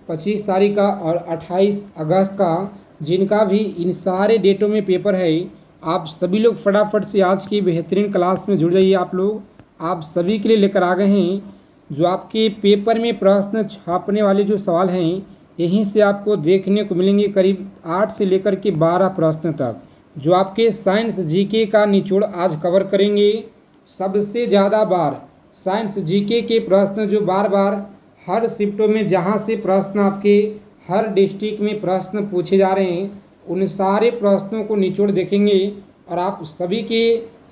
25 तारीख का और 28 अगस्त का, जिनका भी इन सारे डेटों में पेपर है, आप सभी लोग फटाफट से आज की बेहतरीन क्लास में जुड़ जाइए। आप सभी के लिए लेकर आ गए हैं जो आपके पेपर में प्रश्न छापने वाले जो सवाल हैं, यहीं से आपको देखने को मिलेंगे करीब 8 से लेकर के 12 प्रश्न तक, जो आपके साइंस जीके का निचोड़ आज कवर करेंगे। सबसे ज़्यादा बार साइंस जीके के प्रश्न जो बार बार हर शिफ्टों में जहां से प्रश्न आपके हर डिस्ट्रिक्ट में प्रश्न पूछे जा रहे हैं, उन सारे प्रश्नों को निचोड़ देखेंगे और आप सभी के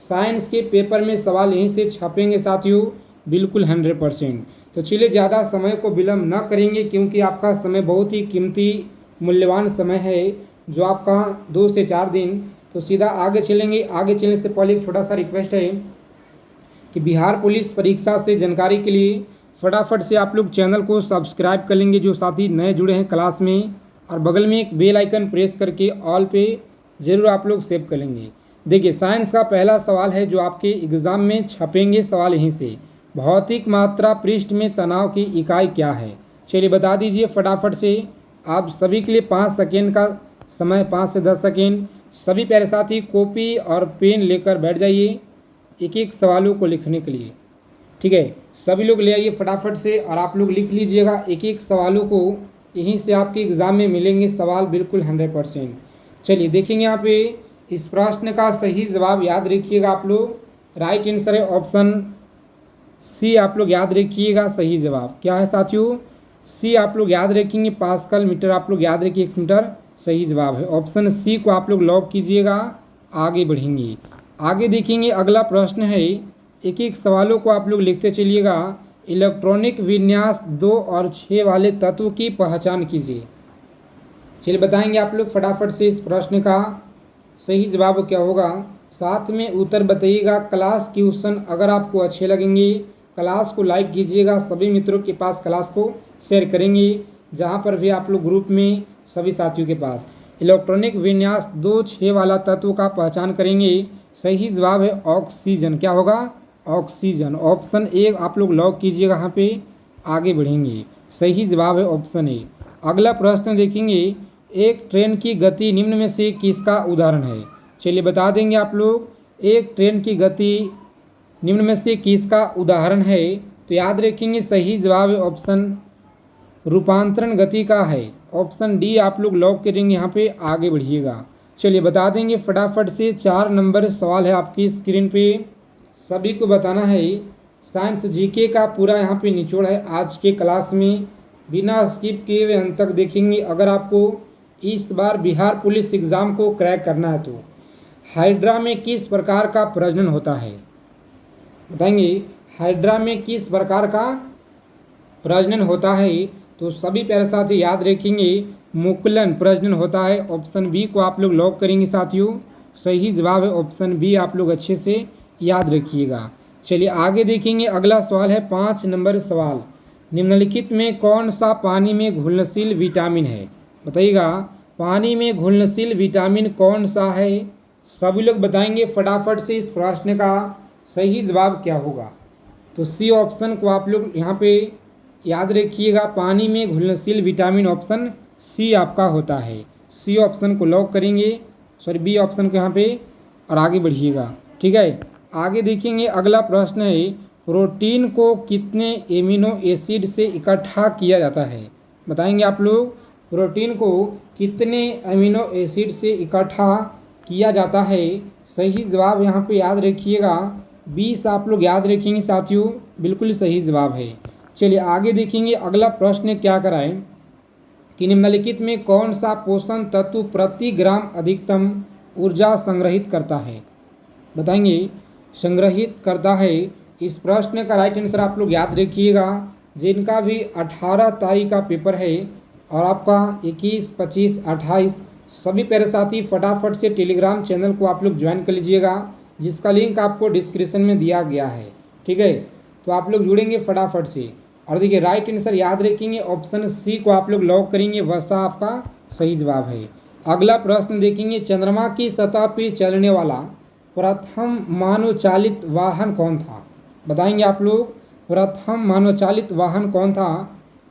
साइंस के पेपर में सवाल यहीं से छपेंगे साथियों, बिल्कुल 100%। तो चलिए ज़्यादा समय को विलम्ब न करेंगे, क्योंकि आपका समय बहुत ही कीमती मूल्यवान समय है जो आपका 2 से 4 दिन। तो सीधा आगे चलेंगे। आगे चलने से पहले एक छोटा सा रिक्वेस्ट है कि बिहार पुलिस परीक्षा से जानकारी के लिए फटाफट से आप लोग चैनल को सब्सक्राइब कर लेंगे जो साथी नए जुड़े हैं क्लास में, और बगल में एक बेल आइकन प्रेस करके ऑल पे ज़रूर आप लोग सेव कर लेंगे। देखिए, साइंस का पहला सवाल है जो आपके एग्ज़ाम में छपेंगे सवाल यहीं से। भौतिक मात्रा पृष्ठ में तनाव की इकाई क्या है? चलिए बता दीजिए फटाफट से। आप सभी के लिए 5 सेकेंड का समय, 5 से 10 सेकेंड। सभी प्यारे साथी कॉपी और पेन लेकर बैठ जाइए एक एक सवालों को लिखने के लिए। ठीक है, सभी लोग ले आइए फटाफट से और आप लोग लिख लीजिएगा एक एक सवालों को। यहीं से आपके एग्ज़ाम में मिलेंगे सवाल बिल्कुल 100%। चलिए देखेंगे यहाँ पे इस प्रश्न का सही जवाब याद रखिएगा आप लोग। राइट आंसर है ऑप्शन सी, आप लोग याद रखिएगा। सही जवाब क्या है साथियों? सी आप लोग याद रखेंगे। पास्कल मीटर आप लोग याद रखिए 1 मीटर सही जवाब है। ऑप्शन सी को आप लोग लॉक कीजिएगा। आगे बढ़ेंगे। आगे देखेंगे अगला प्रश्न है, एक एक सवालों को आप लोग लिखते चलिएगा। इलेक्ट्रॉनिक विन्यास 2 और 6 वाले तत्व की पहचान कीजिए। चलिए बताएंगे आप लोग फटाफट से इस प्रश्न का सही जवाब क्या होगा। साथ में उत्तर बताइएगा। क्लास क्वेश्चन अगर आपको अच्छे लगेंगे, क्लास को लाइक कीजिएगा। सभी मित्रों के पास क्लास को शेयर करेंगे, जहां पर भी आप लोग ग्रुप में सभी साथियों के पास। इलेक्ट्रॉनिक विन्यास 2 6 वाला तत्व का पहचान करेंगे। सही जवाब है ऑक्सीजन। क्या होगा? ऑक्सीजन। ऑप्शन ए आप लोग लॉक कीजिएगा। यहाँ पे आगे बढ़ेंगे। सही जवाब है ऑप्शन ए। अगला प्रश्न देखेंगे, एक ट्रेन की गति निम्न में से किसका उदाहरण है? चलिए बता देंगे आप लोग, एक ट्रेन की गति निम्न में से किसका उदाहरण है? तो याद रखेंगे सही जवाब है ऑप्शन रूपांतरण गति का है। ऑप्शन डी आप लोग लॉक करेंगे। यहाँ पे आगे बढ़िएगा। चलिए बता देंगे फटाफट से। 4 नंबर सवाल है आपकी स्क्रीन पे, सभी को बताना है। साइंस जीके का पूरा यहाँ पे निचोड़ है आज के क्लास में, बिना स्किप किए हुए अंत तक देखेंगे। अगर आपको इस बार बिहार पुलिस एग्ज़ाम को क्रैक करना है तो हाइड्रा में किस प्रकार का प्रजनन होता है? बताएंगे हाइड्रा में किस प्रकार का प्रजनन होता है? तो सभी प्यारे साथी याद रखेंगे मुकुलन प्रजनन होता है। ऑप्शन बी को आप लोग लॉक करेंगे साथियों। सही जवाब है ऑप्शन बी, आप लोग अच्छे से याद रखिएगा। चलिए आगे देखेंगे। अगला सवाल है 5 नंबर सवाल, निम्नलिखित में कौन सा पानी में घुलनशील विटामिन है? बताइएगा पानी में घुलनशील विटामिन कौन सा है? सभी लोग बताएंगे फटाफट से इस प्रश्न का सही जवाब क्या होगा। तो सी ऑप्शन को आप लोग यहाँ पे याद रखिएगा। पानी में घुलनशील विटामिन ऑप्शन सी आपका होता है। सी ऑप्शन को लॉक करेंगे, सॉरी बी ऑप्शन को यहाँ पे, और आगे बढ़िएगा। ठीक है, आगे देखेंगे। अगला प्रश्न है, प्रोटीन को कितने एमिनो एसिड से इकट्ठा किया जाता है? बताएंगे आप लोग प्रोटीन को कितने अमीनो एसिड से इकट्ठा किया जाता है? सही जवाब यहाँ पे याद रखिएगा 20 आप लोग याद रखेंगे साथियों, बिल्कुल सही जवाब है। चलिए आगे देखेंगे। अगला प्रश्न क्या कराएं कि निम्नलिखित में कौन सा पोषण तत्व प्रति ग्राम अधिकतम ऊर्जा संग्रहित करता है? बताएंगे संग्रहित करता है। इस प्रश्न का राइट आंसर आप लोग याद रखिएगा। जिनका भी 18 तारीख का पेपर है और आपका 21, 25, 28 सभी प्यारे साथी फटाफट से टेलीग्राम चैनल को आप लोग ज्वाइन कर लीजिएगा, जिसका लिंक आपको डिस्क्रिप्शन में दिया गया है। ठीक है, तो आप लोग जुड़ेंगे फटाफट से। और देखिए राइट आंसर याद रखेंगे ऑप्शन सी को आप लोग लॉक करेंगे, वैसा आपका सही जवाब है। अगला प्रश्न देखेंगे, चंद्रमा की सतह पर चलने वाला प्रथम मानव चालित वाहन कौन था? बताएंगे आप लोग प्रथम मानव चालित वाहन कौन था?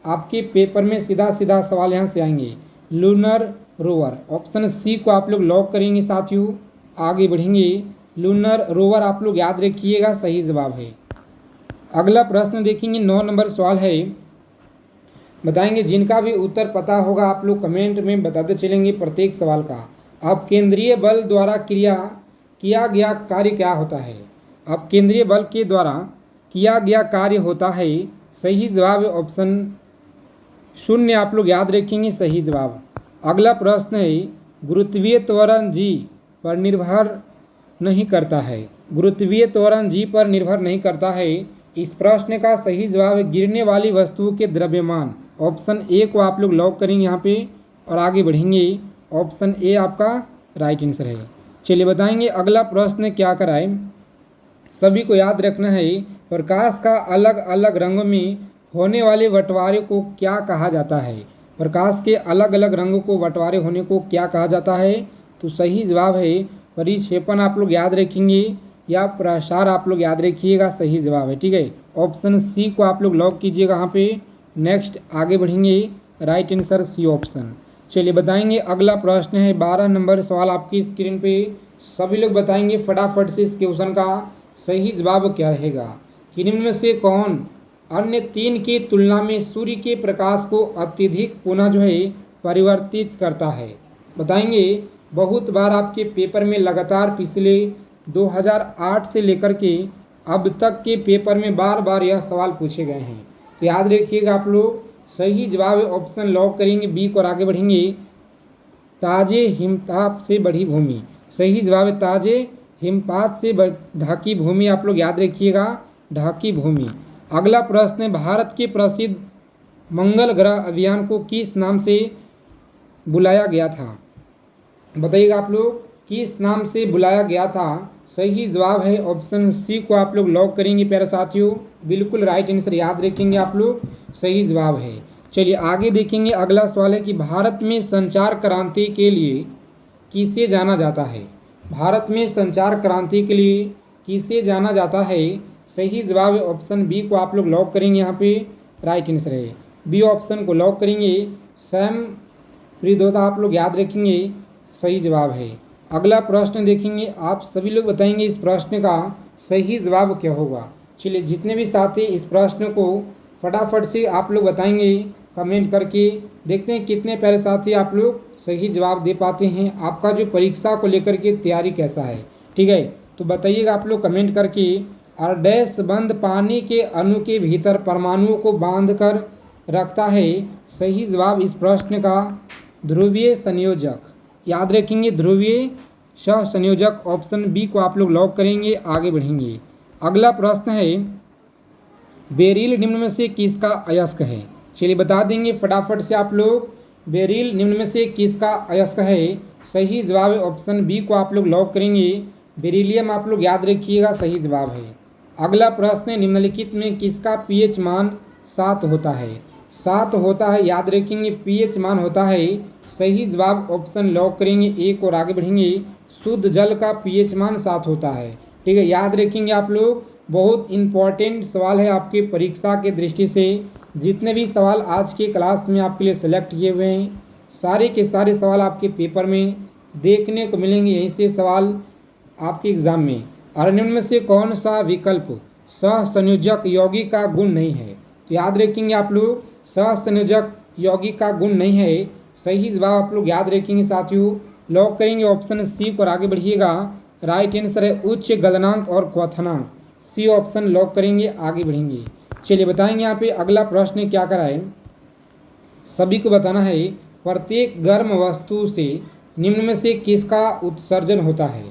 आपके पेपर में सीधा सीधा सवाल यहाँ से आएंगे। लूनर रोवर, ऑप्शन सी को आप लोग लॉक करेंगे साथियों। आगे बढ़ेंगे। लूनर रोवर आप लोग याद रखिएगा सही जवाब है। अगला प्रश्न देखेंगे, 9 नंबर सवाल है, बताएंगे जिनका भी उत्तर पता होगा आप लोग कमेंट में बताते चलेंगे प्रत्येक सवाल का। अब केंद्रीय बल द्वारा किया गया कार्य क्या होता है? अब केंद्रीय बल के द्वारा किया गया कार्य होता है, सही जवाब है ऑप्शन शून्य, आप लोग याद रखेंगे सही जवाब। अगला प्रश्न है, गुरुत्वीय त्वरण जी पर निर्भर नहीं करता है। गुरुत्वीय त्वरण जी पर निर्भर नहीं करता है। इस प्रश्न का सही जवाब है गिरने वाली वस्तुओं के द्रव्यमान। ऑप्शन ए को आप लोग लॉक करेंगे यहाँ पे और आगे बढ़ेंगे। ऑप्शन ए आपका राइट आंसर है। चलिए बताएंगे अगला प्रश्न क्या कराए। सभी को याद रखना है, प्रकाश का अलग अलग रंगों में होने वाले बंटवारे को क्या कहा जाता है? प्रकाश के अलग अलग रंगों को बंटवारे होने को क्या कहा जाता है? तो सही जवाब है परिक्षेपण, आप लोग याद रखेंगे, या प्रसार आप लोग याद रखिएगा सही जवाब है। ठीक है, ऑप्शन सी को आप लोग लॉक कीजिएगा यहाँ पे। नेक्स्ट आगे बढ़ेंगे, राइट आंसर सी ऑप्शन। चलिए बताएंगे अगला प्रश्न है 12 नंबर सवाल आपकी स्क्रीन पे। सभी लोग बताएंगे फटाफट से इस क्वेश्चन का सही जवाब क्या रहेगा कि निम्न में से कौन अन्य 3 की तुलना में सूर्य के प्रकाश को अत्यधिक पुनः जो है परिवर्तित करता है? बताएंगे बहुत बार आपके पेपर में लगातार पिछले 2008 से लेकर के अब तक के पेपर में बार बार यह सवाल पूछे गए हैं, तो याद रखिएगा आप लोग सही जवाब ऑप्शन लॉक करेंगे बी को और आगे बढ़ेंगे। ताजे हिमताप से बढ़ी भूमि, सही जवाब है ताजे हिमपात से ढकी भूमि, आप लोग याद रखिएगा ढकी भूमि। अगला प्रश्न है, भारत के प्रसिद्ध मंगल ग्रह अभियान को किस नाम से बुलाया गया था? बताइएगा आप लोग किस नाम से बुलाया गया था? सही जवाब है ऑप्शन सी को आप लोग लॉक करेंगे प्यारे साथियों, बिल्कुल राइट आंसर याद रखेंगे आप लोग, सही जवाब है। चलिए आगे देखेंगे अगला सवाल है कि भारत में संचार क्रांति के लिए किसे जाना जाता है? भारत में संचार क्रांति के लिए किसे जाना जाता है? सही जवाब है ऑप्शन बी को आप लोग लॉक करेंगे यहाँ पे, राइट आंसर है बी ऑप्शन को लॉक करेंगे। सैम प्रियदोता आप लोग याद रखेंगे सही जवाब है। अगला प्रश्न देखेंगे, आप सभी लोग बताएंगे इस प्रश्न का सही जवाब क्या होगा। चलिए जितने भी साथी इस प्रश्न को फटाफट से आप लोग बताएंगे कमेंट करके, देखते हैं कितने प्यारे साथी आप लोग सही जवाब दे पाते हैं। आपका जो परीक्षा को लेकर के तैयारी कैसा है, ठीक है, तो बताइएगा आप लोग कमेंट करके। और डैश बंद पानी के अणु के भीतर परमाणुओं को बांध कर रखता है? सही जवाब इस प्रश्न का ध्रुवीय संयोजक, याद रखेंगे ध्रुवीय सह संयोजक, ऑप्शन बी को आप लोग लॉक करेंगे। आगे बढ़ेंगे, अगला प्रश्न है बेरिल निम्न में से किसका अयस्क है? चलिए बता देंगे फटाफट से आप लोग, बेरिल निम्न में से किसका अयस्क है? सही जवाब है ऑप्शन बी को आप लोग लॉक करेंगे, बेरिलियम, आप लोग याद रखिएगा सही जवाब है। अगला प्रश्न है निम्नलिखित में किसका पीएच मान 7 होता है? 7 होता है, याद रखेंगे पीएच मान होता है, सही जवाब ऑप्शन लॉक करेंगे एक और आगे बढ़ेंगे। शुद्ध जल का पीएच मान 7 होता है, ठीक है, याद रखेंगे आप लोग, बहुत इंपॉर्टेंट सवाल है आपके परीक्षा के दृष्टि से। जितने भी सवाल आज के क्लास में आपके लिए सेलेक्ट किए हुए हैं सारे के सारे सवाल आपके पेपर में देखने को मिलेंगे, यहीं से सवाल आपके एग्जाम में। और निम्न में से कौन सा विकल्प सह संयोजक यौगिक का गुण नहीं है? तो याद रखेंगे आप लोग सह संयोजक यौगिक का गुण नहीं है, सही जवाब आप लोग याद रखेंगे साथियों, लॉक करेंगे ऑप्शन सी पर आगे बढ़िएगा। राइट आंसर है उच्च गलनांक और क्वथनांक, सी ऑप्शन लॉक करेंगे आगे बढ़ेंगे। चलिए बताएंगे यहाँ पे अगला प्रश्न क्या कराए, सभी को बताना है प्रत्येक गर्म वस्तु से निम्न में से किसका उत्सर्जन होता है?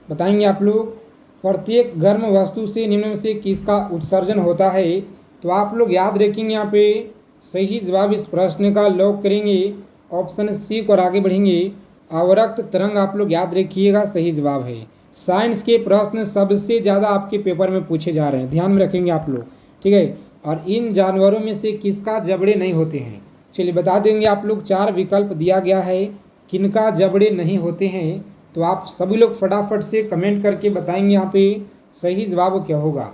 बताएंगे आप लोग प्रत्येक गर्म वस्तु से निम्न में से किसका उत्सर्जन होता है? तो आप लोग याद रखेंगे यहाँ पे सही जवाब इस प्रश्न का लॉक करेंगे ऑप्शन सी को और आगे बढ़ेंगे। अवरक्त तरंग आप लोग याद रखिएगा सही जवाब है। साइंस के प्रश्न सबसे ज़्यादा आपके पेपर में पूछे जा रहे हैं, ध्यान में रखेंगे आप लोग, ठीक है। और इन जानवरों में से किसका जबड़े नहीं होते हैं? चलिए बता देंगे आप लोग, 4 विकल्प दिया गया है किनका जबड़े नहीं होते हैं, तो आप सभी लोग फटाफट से कमेंट करके बताएंगे यहाँ पे सही जवाब क्या होगा।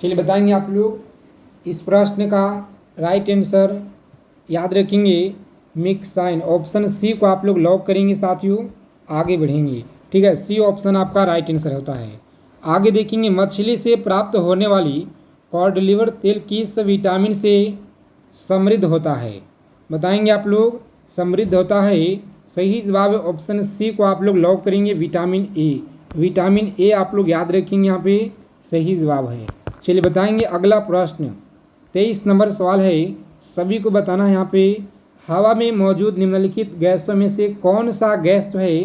चलिए बताएंगे आप लोग इस प्रश्न का राइट आंसर याद रखेंगे मिक्साइन। ऑप्शन सी को आप लोग लॉक करेंगे साथियों, आगे बढ़ेंगे। ठीक है, सी ऑप्शन आपका राइट आंसर होता है। आगे देखेंगे मछली से प्राप्त होने वाली कॉड लिवर तेल किस विटामिन से समृद्ध होता है? बताएंगे आप लोग, समृद्ध होता है। सही जवाब है ऑप्शन सी को आप लोग लॉक करेंगे, विटामिन ए। विटामिन ए आप लोग याद रखेंगे, यहाँ पे सही जवाब है। चलिए बताएंगे अगला प्रश्न, 23 नंबर सवाल है, सभी को बताना है यहाँ पे। हवा में मौजूद निम्नलिखित गैसों में से कौन सा गैस जो है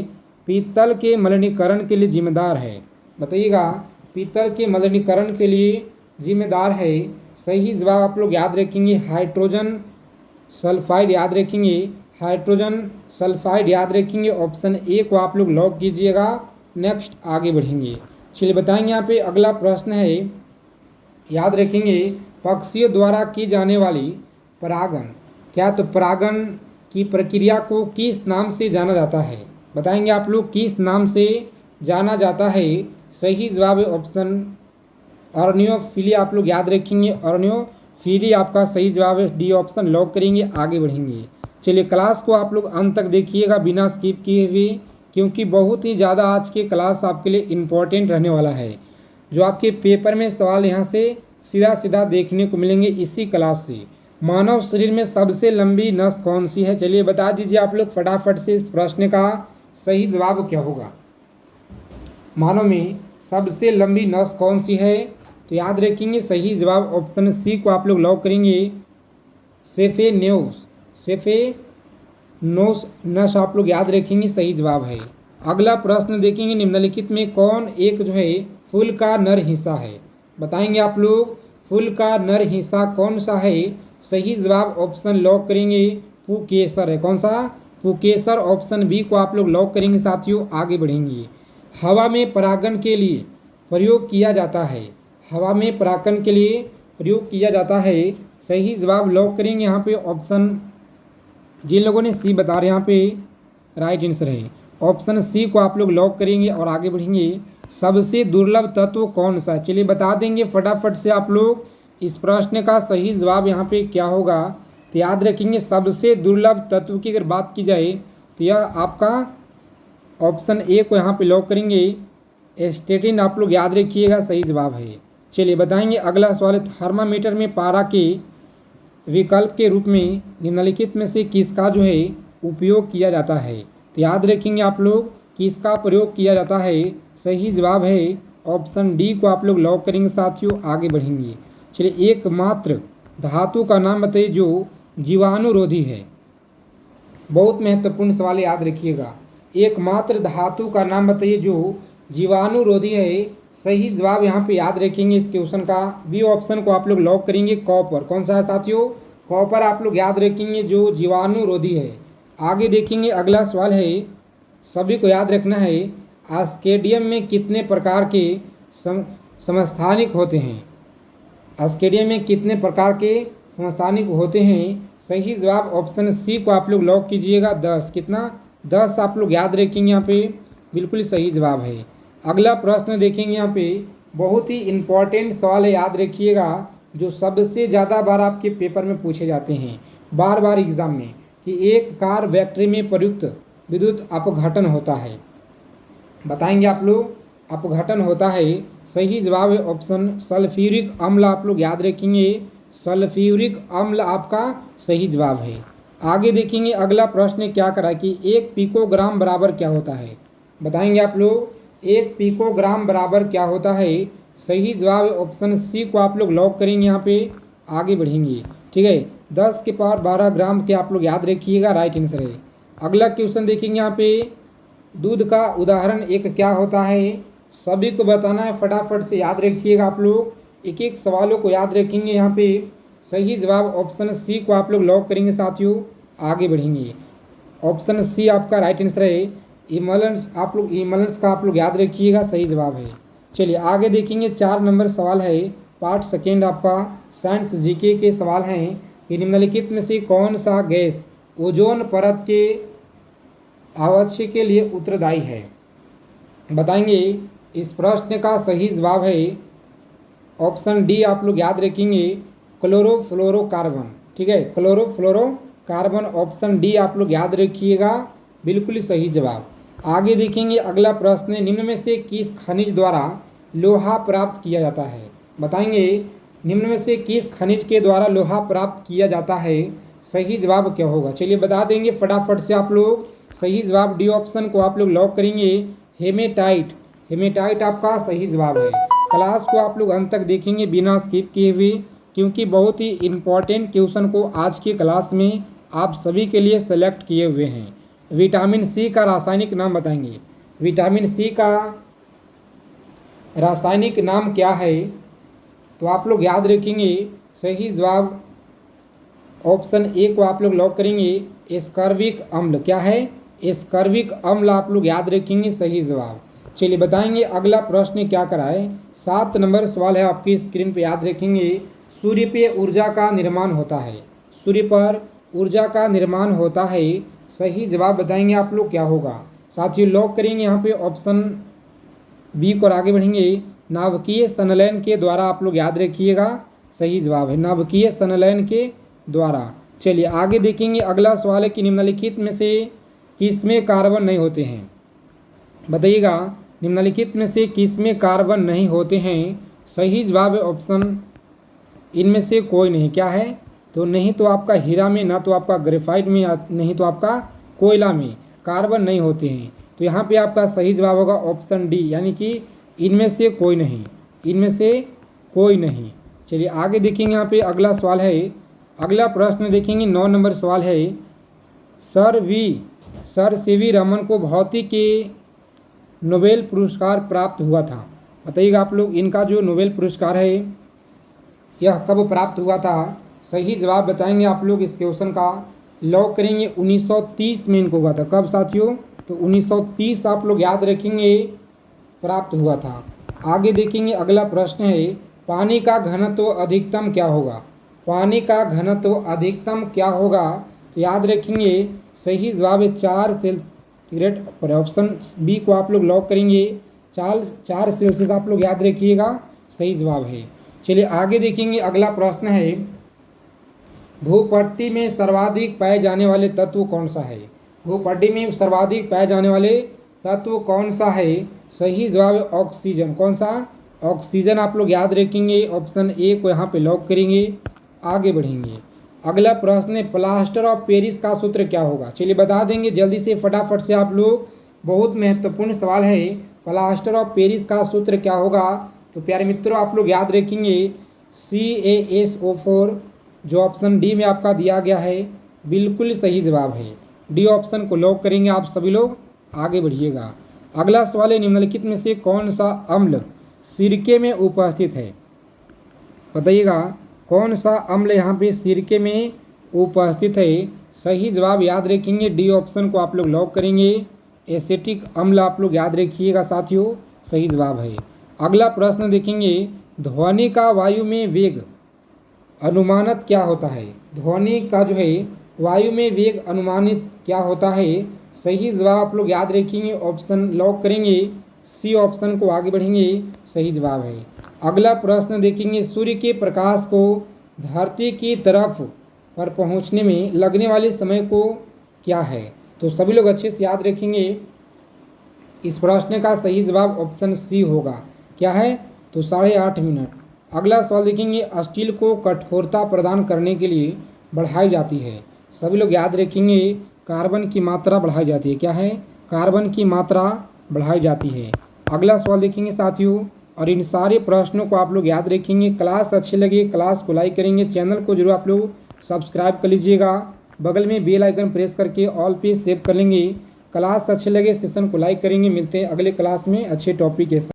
पीतल के मलिनीकरण के लिए जिम्मेदार है? बताइएगा, पीतल के मलिनीकरण के लिए जिम्मेदार है। सही जवाब आप लोग याद रखेंगे हाइड्रोजन सल्फाइड याद रखेंगे, हाइड्रोजन सल्फाइड याद रखेंगे। ऑप्शन ए को आप लोग लॉक कीजिएगा। नेक्स्ट आगे बढ़ेंगे। चलिए बताएंगे यहाँ पे अगला प्रश्न है, याद रखेंगे पक्षियों द्वारा की जाने वाली परागण, क्या तो परागण की प्रक्रिया को किस नाम से जाना जाता है? बताएंगे आप लोग किस नाम से जाना जाता है? सही जवाब है ऑप्शन ऑर्नियोफिली आप लोग याद रखेंगे, ऑर्नियोफिली आपका सही जवाब है। डी ऑप्शन लॉक करेंगे, आगे बढ़ेंगे। चलिए क्लास को आप लोग अंत तक देखिएगा बिना स्किप किए हुए, क्योंकि बहुत ही ज़्यादा आज के क्लास आपके लिए इम्पोर्टेंट रहने वाला है। जो आपके पेपर में सवाल यहाँ से सीधा सीधा देखने को मिलेंगे इसी क्लास से। मानव शरीर में सबसे लंबी नस कौन सी है? चलिए बता दीजिए आप लोग फटाफट से इस प्रश्न का सही जवाब क्या होगा। मानव में सबसे लंबी नस कौन सी है? तो याद रखेंगे सही जवाब ऑप्शन सी को आप लोग लॉक करेंगे, सेफेनोस। सेफेनोस नस आप लोग याद रखेंगे, सही जवाब है। अगला प्रश्न देखेंगे, निम्नलिखित में कौन एक जो है फूल का नर हिस्सा है? बताएंगे आप लोग फूल का नर हिस्सा कौन सा है? सही जवाब ऑप्शन लॉक करेंगे पुकेसर है। कौन सा? पुकेसर। ऑप्शन बी को आप लोग लॉक करेंगे साथियों, आगे बढ़ेंगे। हवा में परागण के लिए प्रयोग किया जाता है, हवा में परागण के लिए प्रयोग किया जाता है। सही जवाब लॉक करेंगे यहाँ पे ऑप्शन, जिन लोगों ने सी बता रहे हैं यहाँ पे राइट आंसर है। ऑप्शन सी को आप लोग लॉक करेंगे और आगे बढ़ेंगे। सबसे दुर्लभ तत्व कौन सा? चलिए बता देंगे फटाफट से आप लोग इस प्रश्न का सही जवाब यहाँ पे क्या होगा। तो याद रखेंगे सबसे दुर्लभ तत्व की अगर बात की जाए तो यह आपका ऑप्शन ए को यहाँ पे लॉक करेंगे, एस्टेटिन आप लोग याद रखिएगा, सही जवाब है। चलिए बताएंगे अगला सवाल, थर्मामीटर में पारा के विकल्प के रूप में निम्नलिखित में से किसका जो है उपयोग किया जाता है? तो याद रखेंगे आप लोग किसका प्रयोग किया जाता है? सही जवाब है ऑप्शन डी को आप लोग लॉक करेंगे साथियों, आगे बढ़ेंगे। चलिए एकमात्र धातु का नाम बताइए जो जीवाणुरोधी है। बहुत महत्वपूर्ण सवाल याद रखिएगा, एकमात्र धातु का नाम बताइए जो जीवाणुरोधी है। सही जवाब यहाँ पे याद रखेंगे इस क्वेश्चन का, बी ऑप्शन को आप लोग लॉक करेंगे, कॉपर। कौन सा है साथियों? कॉपर आप लोग याद रखेंगे जो जीवाणुरोधी है। आगे देखेंगे अगला सवाल है, सभी को याद रखना है, आस्केडियम में कितने प्रकार के समस्थानिक होते हैं? आस्केडियम में कितने प्रकार के समस्थानिक होते हैं? सही जवाब ऑप्शन सी को आप लोग लॉक कीजिएगा, 10। कितना? 10 आप लोग याद रखेंगे यहाँ पे, बिल्कुल सही जवाब है। अगला प्रश्न देखेंगे यहाँ पे, बहुत ही इम्पॉर्टेंट सवाल है, याद रखिएगा, जो सबसे ज़्यादा बार आपके पेपर में पूछे जाते हैं बार बार एग्जाम में, कि एक कार बैटरी में प्रयुक्त विद्युत अपघटन होता है। बताएंगे आप लोग अपघटन होता है। सही जवाब है ऑप्शन सल्फ्यूरिक अम्ल आप लोग याद रखेंगे, सल्फ्यूरिक अम्ल आपका सही जवाब है। आगे देखेंगे अगला प्रश्न क्या करा कि 1 पिकोग्राम बराबर क्या होता है? बताएंगे आप लोग 1 पिकोग्राम बराबर क्या होता है? सही जवाब है ऑप्शन सी को आप लोग लॉक करेंगे, यहाँ पे आगे बढ़ेंगे। ठीक है, 10 के पावर 12 ग्राम के आप लोग याद रखिएगा, राइट आंसर है। अगला क्वेश्चन देखेंगे यहाँ पे, दूध का उदाहरण एक क्या होता है? सभी को बताना है, फटाफट से याद रखिएगा आप लोग, एक एक सवालों को याद रखेंगे यहाँ पे। सही जवाब ऑप्शन सी को आप लोग लॉक करेंगे साथियों, आगे बढ़ेंगे। ऑप्शन सी आपका राइट आंसर है, इमल्स। आप लोग इमल्स का आप लोग याद रखिएगा, सही जवाब है। चलिए आगे देखेंगे 4 नंबर सवाल है, पार्ट सेकेंड आपका साइंस जीके के सवाल हैं कि निम्नलिखित में से कौन सा गैस ओजोन परत के आवश्यक के लिए उत्तरदायी है? बताएंगे इस प्रश्न का सही जवाब है ऑप्शन डी आप लोग याद रखेंगे, क्लोरोफ्लोरोकार्बन। ठीक है, क्लोरोफ्लोरोकार्बन, ऑप्शन डी आप लोग याद रखिएगा, बिल्कुल सही जवाब। आगे देखेंगे अगला प्रश्न, निम्न में से किस खनिज द्वारा लोहा प्राप्त किया जाता है? बताएंगे निम्न में से किस खनिज के द्वारा लोहा प्राप्त किया जाता है? सही जवाब क्या होगा? चलिए बता देंगे फटाफट से आप लोग। सही जवाब डी ऑप्शन को आप लोग लॉक करेंगे, हेमेटाइट। हेमेटाइट आपका सही जवाब है। क्लास को आप लोग अंत तक देखेंगे बिना स्किप किए हुए, क्योंकि बहुत ही इम्पॉर्टेंट क्वेश्चन को आज की क्लास में आप सभी के लिए सेलेक्ट किए हुए हैं। विटामिन सी का रासायनिक नाम बताएंगे। विटामिन सी का रासायनिक नाम क्या है? तो आप लोग याद रखेंगे, सही जवाब ऑप्शन ए को आप लोग लॉक करेंगे, एस्कॉर्बिक अम्ल। क्या है? एस्कॉर्बिक अम्ल आप लोग याद रखेंगे, सही जवाब। चलिए बताएंगे अगला प्रश्न क्या कराए। 7 नंबर सवाल है आपकी स्क्रीन पे, याद रखेंगे। सूर्य पे ऊर्जा का निर्माण होता है। सूर्य पर ऊर्जा का निर्माण होता है, सही जवाब बताएंगे आप लोग क्या होगा? साथियों लॉक करेंगे यहाँ पे ऑप्शन बी को और आगे बढ़ेंगे, नाभिकीय संलयन के द्वारा। आप लोग याद रखिएगा, सही जवाब है नाभिकीय संलयन के द्वारा। चलिए आगे देखेंगे अगला सवाल है कि निम्नलिखित में से किसमें कार्बन नहीं होते हैं? बताइएगा, निम्नलिखित में से किसमें कार्बन नहीं होते हैं? सही जवाब है ऑप्शन इनमें से कोई नहीं। क्या है? तो नहीं तो आपका हीरा में, ना तो आपका ग्रेफाइट में, नहीं तो आपका कोयला में कार्बन नहीं होते हैं। तो यहाँ पे आपका सही जवाब होगा ऑप्शन डी, यानी कि इनमें से कोई नहीं, इनमें से कोई नहीं। चलिए आगे देखेंगे, यहाँ पे अगला सवाल है। अगला प्रश्न देखेंगे 9 नंबर सवाल है। सर सीवी रमन को भौतिकी के नोबेल पुरस्कार प्राप्त हुआ था। बताइएगा आप लोग, इनका जो नोबेल पुरस्कार है यह कब प्राप्त हुआ था? सही जवाब बताएंगे आप लोग इस क्वेश्चन का। लॉक करेंगे 1930 में इनको हुआ था। कब साथियों? तो 1930 आप लोग याद रखेंगे प्राप्त हुआ था। आगे देखेंगे अगला प्रश्न है, पानी का घनत्व अधिकतम क्या होगा? पानी का घनत्व अधिकतम क्या होगा? तो याद रखेंगे सही जवाब है 4 सेंटीग्रेड पर। ऑप्शन बी को आप लोग लॉक करेंगे, 4 सेल्सियस आप लोग याद रखिएगा, सही जवाब है। चलिए आगे देखेंगे अगला प्रश्न है, भूपट्टी में सर्वाधिक पाए जाने वाले तत्व कौन सा है? भूपट्टी में सर्वाधिक पाए जाने वाले तत्व कौन सा है? सही जवाब है ऑक्सीजन। कौन सा? ऑक्सीजन आप लोग याद रखेंगे, ऑप्शन ए को यहाँ पे लॉक करेंगे। आगे बढ़ेंगे अगला प्रश्न है, प्लास्टर ऑफ पेरिस का सूत्र क्या होगा? चलिए बता देंगे जल्दी से फटाफट से आप लोग, बहुत महत्वपूर्ण सवाल है। प्लास्टर ऑफ पेरिस का सूत्र क्या होगा? तो प्यारे मित्रों आप लोग याद रखेंगे CaSO4, जो ऑप्शन डी में आपका दिया गया है, बिल्कुल सही जवाब है। डी ऑप्शन को लॉक करेंगे आप सभी लोग। आगे बढ़िएगा अगला सवाल है, निम्नलिखित में से कौन सा अम्ल सिरके में उपस्थित है? बताइएगा कौन सा अम्ल यहाँ पे सिरके में उपस्थित है? सही जवाब याद रखेंगे, डी ऑप्शन को आप लोग लॉक करेंगे, एसिटिक अम्ल आप लोग याद रखिएगा साथियों, सही जवाब है। अगला प्रश्न देखेंगे, ध्वनि का वायु में वेग अनुमानित क्या होता है? ध्वनि का जो है वायु में वेग अनुमानित क्या होता है? सही जवाब आप लोग याद रखेंगे, ऑप्शन लॉक करेंगे, सी ऑप्शन को आगे बढ़ेंगे, सही जवाब है। अगला प्रश्न देखेंगे, सूर्य के प्रकाश को धरती की तरफ पर पहुंचने में लगने वाले समय को क्या है? तो सभी लोग अच्छे से याद रखेंगे, इस प्रश्न का सही जवाब ऑप्शन सी होगा। क्या है? तो 8.5 मिनट। अगला सवाल देखेंगे, स्टील को कठोरता प्रदान करने के लिए बढ़ाई जाती है। सभी लोग याद रखेंगे, कार्बन की मात्रा बढ़ाई जाती है। क्या है? कार्बन की मात्रा बढ़ाई जाती है। अगला सवाल देखेंगे साथियों, और इन सारे प्रश्नों को आप लोग याद रखेंगे। क्लास अच्छी लगे क्लास को लाइक करेंगे, चैनल को जरूर आप लोग सब्सक्राइब कर लीजिएगा, बगल में बेल आइकन प्रेस करके ऑल पे सेव कर लेंगे। क्लास अच्छे लगे सेशन को लाइक करेंगे। मिलते हैं अगले क्लास में अच्छे टॉपिक के साथ।